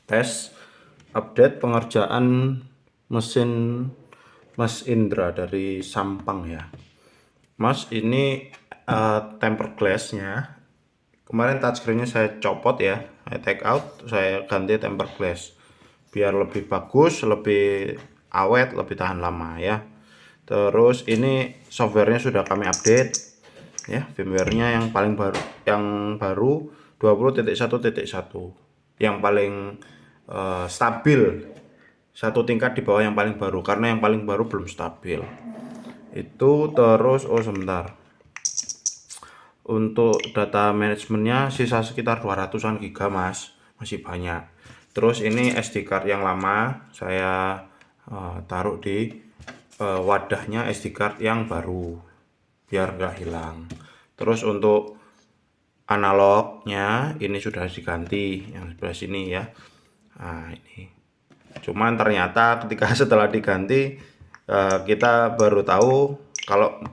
Tes update pengerjaan mesin Mas Indra dari Sampang ya. Mas, ini tempered glassnya kemarin touchscreennya saya copot ya, saya take out, saya ganti tempered glass biar lebih bagus, lebih awet, lebih tahan lama ya. Terus ini softwarenya sudah kami update ya, firmware-nya yang baru 20.1.1 yang paling stabil, satu tingkat di bawah yang paling baru, karena yang paling baru belum stabil itu. Terus sebentar, untuk data manajemennya sisa sekitar 200-an giga mas, masih banyak. Terus ini SD card yang lama saya taruh di wadahnya SD card yang baru biar nggak hilang. Terus untuk analognya ini sudah diganti yang sebelah sini ya. Nah ini, cuman ternyata ketika setelah diganti kita baru tahu kalau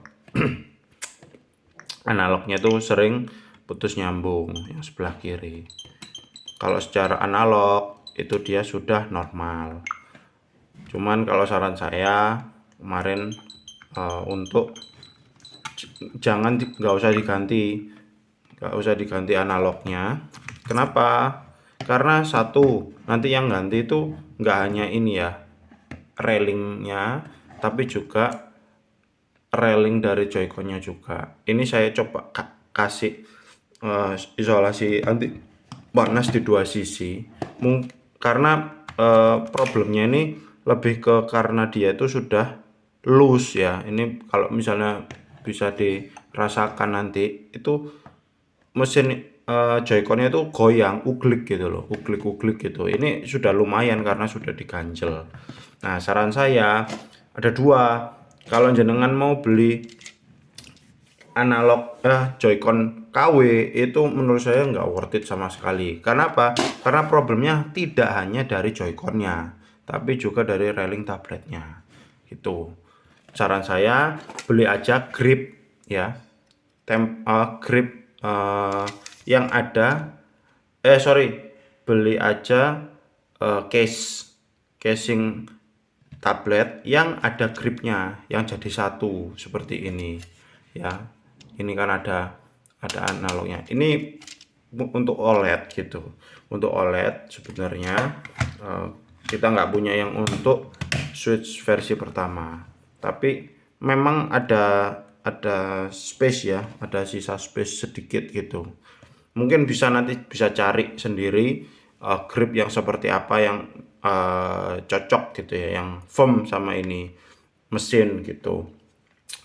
analognya itu sering putus nyambung yang sebelah kiri. Kalau secara analog itu dia sudah normal. Cuman kalau saran saya kemarin untuk nggak usah diganti analognya. Kenapa? Karena satu, nanti yang ganti itu nggak hanya ini ya, railingnya, tapi juga railing dari joyconnya juga. Ini saya coba kasih isolasi anti panas di dua sisi. Karena problemnya ini lebih ke karena dia itu sudah loose ya. Ini kalau misalnya bisa dirasakan nanti itu mesin joyconnya itu goyang, uglik gitu loh, uglik gitu. Ini sudah lumayan karena sudah diganjel. Nah, saran saya ada dua. Kalau jenengan mau beli analog joycon KW itu menurut saya nggak worth it sama sekali. Karena apa? Karena problemnya tidak hanya dari joyconnya, tapi juga dari railing tabletnya. Gitu. Saran saya beli aja grip ya, grip yang ada beli aja casing tablet yang ada gripnya, yang jadi satu seperti ini ya. Ini kan ada analognya. Ini untuk OLED gitu. Untuk OLED sebenarnya kita nggak punya yang untuk switch versi pertama, tapi memang ada space ya, ada sisa space sedikit gitu. Mungkin nanti bisa cari sendiri grip yang seperti apa yang cocok gitu ya, yang firm sama ini mesin gitu.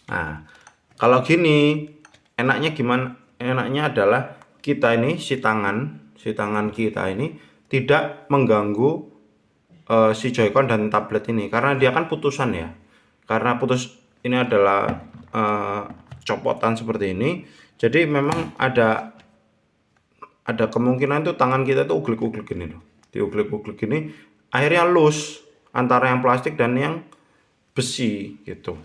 Nah, kalau gini enaknya gimana? Enaknya adalah kita ini si tangan kita ini tidak mengganggu si joycon dan tablet ini, karena dia kan putusan ya. Karena putus ini adalah copotan seperti ini, jadi memang ada kemungkinan tuh tangan kita tuh uglik-uglik gini loh, diuglik-uglik gini, akhirnya loose antara yang plastik dan yang besi gitu.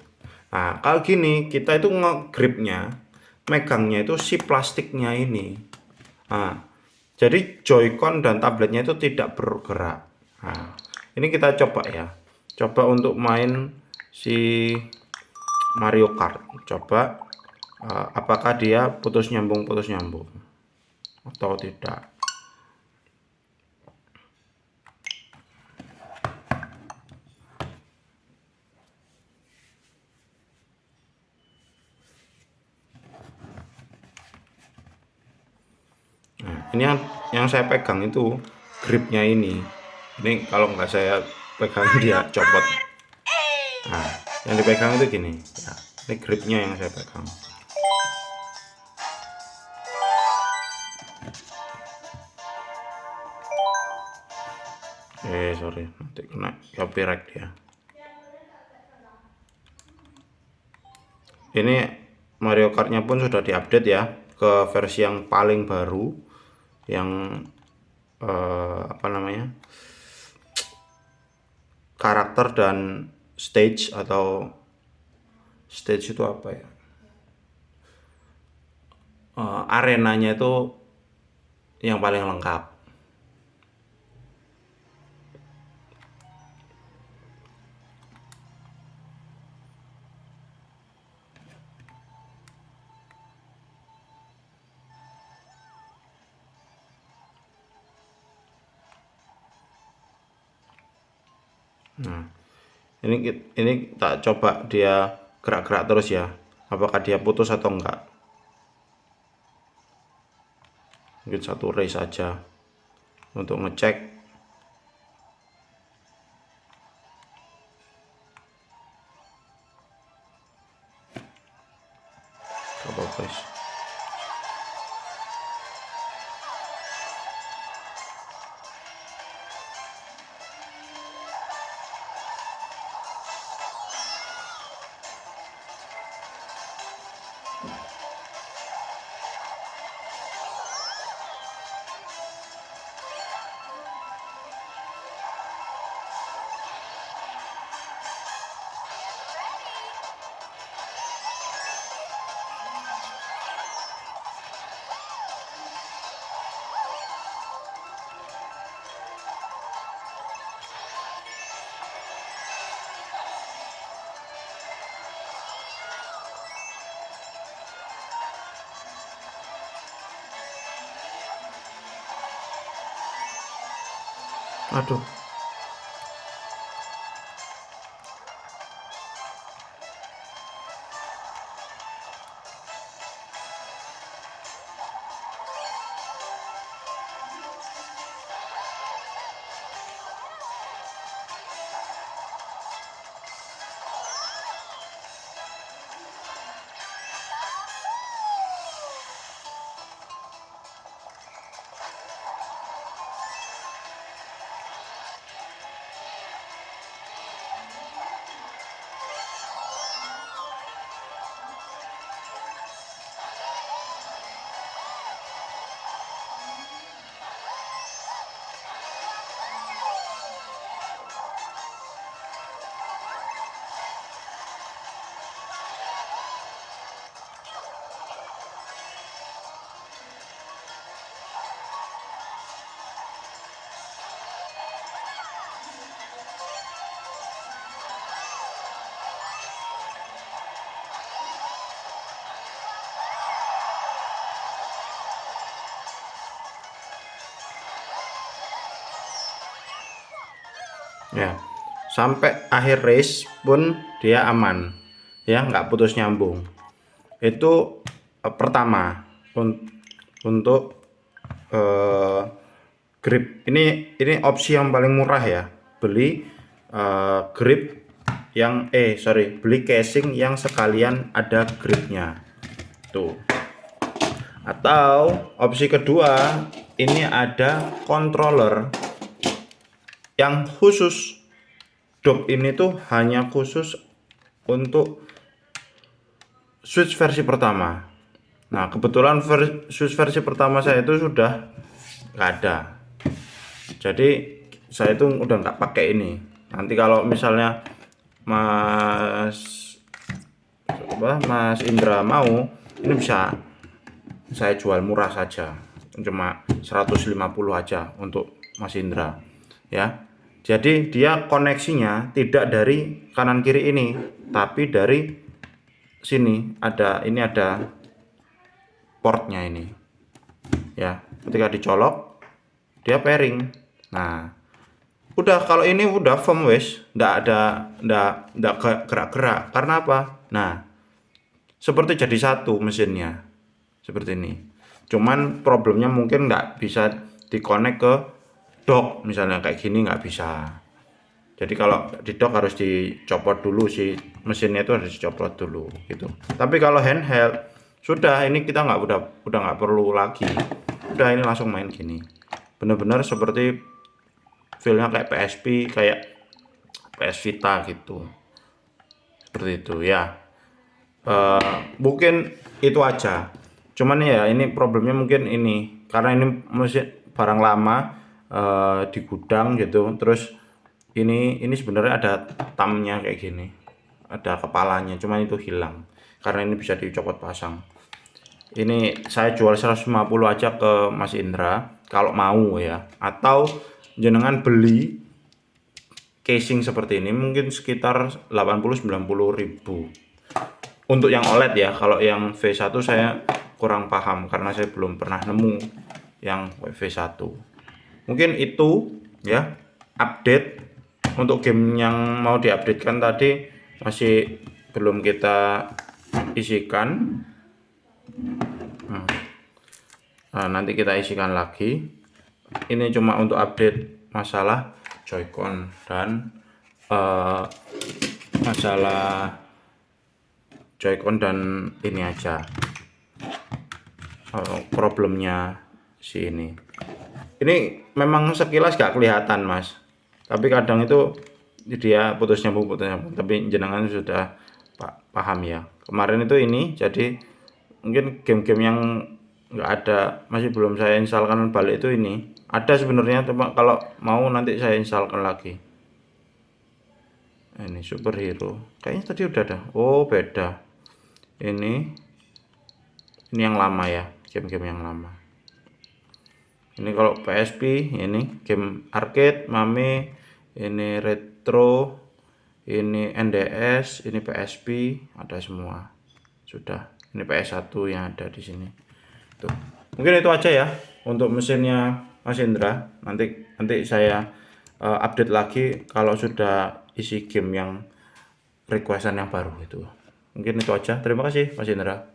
Nah, kalau gini kita itu ngegripnya, megangnya itu si plastiknya ini. Nah, jadi joycon dan tabletnya itu tidak bergerak. Nah, ini kita coba ya. Coba untuk main si Mario Kart. Coba apakah dia putus nyambung atau tidak. Nah, ini yang saya pegang itu gripnya ini. Ini kalau nggak saya pegang dia copot. Nah, yang dipegang itu gini. Ya, ini gripnya yang saya pegang. Sorry, nanti kena copyright ya. Ini Mario Kartnya pun sudah diupdate ya ke versi yang paling baru, yang apa namanya, karakter dan stage itu apa ya, arenanya itu yang paling lengkap. Nah, ini tak coba dia gerak-gerak terus ya, apakah dia putus atau enggak. Mungkin satu race saja untuk ngecek. Apa guys? Aduh. Ya, sampai akhir race pun dia aman ya, nggak putus nyambung. Itu pertama untuk grip. Ini opsi yang paling murah ya, beli grip yang beli casing yang sekalian ada gripnya tuh. Atau opsi kedua, ini ada controller yang khusus. Dock ini tuh hanya khusus untuk Switch versi pertama. Nah, kebetulan Switch versi pertama saya itu sudah nggak ada, jadi saya itu udah nggak pakai ini. Nanti kalau misalnya Mas Indra mau, ini bisa saya jual murah saja, cuma 150 aja untuk Mas Indra ya. Jadi dia koneksinya tidak dari kanan kiri ini, tapi dari sini ada, ini ada portnya ini ya. Ketika dicolok dia pairing. Nah, udah, kalau ini udah firm wes, ndak gerak-gerak. Karena apa? Nah, seperti jadi satu mesinnya seperti ini. Cuman problemnya mungkin nggak bisa dikonek ke dock, misalnya kayak gini nggak bisa. Jadi kalau di dock harus dicopot dulu, si mesinnya itu harus dicopot dulu gitu. Tapi kalau handheld sudah, ini kita udah nggak perlu lagi. Udah, ini langsung main gini. Bener-bener seperti feelnya kayak PSP, kayak PS Vita gitu. Seperti itu ya. Mungkin itu aja. Cuman ya ini problemnya mungkin ini, karena ini mesin barang lama di gudang gitu. Terus ini sebenarnya ada tamnya kayak gini, ada kepalanya, cuman itu hilang karena ini bisa dicopot pasang. Ini saya jual 150 aja ke Mas Indra kalau mau ya, atau jenengan beli casing seperti ini mungkin sekitar 80-90 ribu untuk yang OLED ya. Kalau yang V1 saya kurang paham karena saya belum pernah nemu yang V1. Mungkin itu ya update untuk game yang mau diupdatekan tadi masih belum kita isikan. Nah, nanti kita isikan lagi. Ini cuma untuk update masalah Joy-Con dan masalah Joy-Con dan ini aja problemnya si ini. Ini memang sekilas gak kelihatan mas, tapi kadang itu dia putus nyambung, tapi jenengan sudah paham ya. Kemarin itu ini jadi mungkin game-game yang nggak ada, masih belum saya instalkan balik itu ini ada sebenarnya, cuma kalau mau nanti saya instalkan lagi. Ini superhero kayaknya tadi udah ada. Oh beda, ini yang lama ya, game-game yang lama. Ini kalau PSP ini game arcade Mame, ini retro, ini NDS, ini PSP, ada semua sudah. Ini PS1 yang ada di sini. Tuh. Mungkin itu aja ya untuk mesinnya Mas Indra. Nanti saya update lagi kalau sudah isi game yang requestan yang baru itu. Mungkin itu aja. Terima kasih Mas Indra.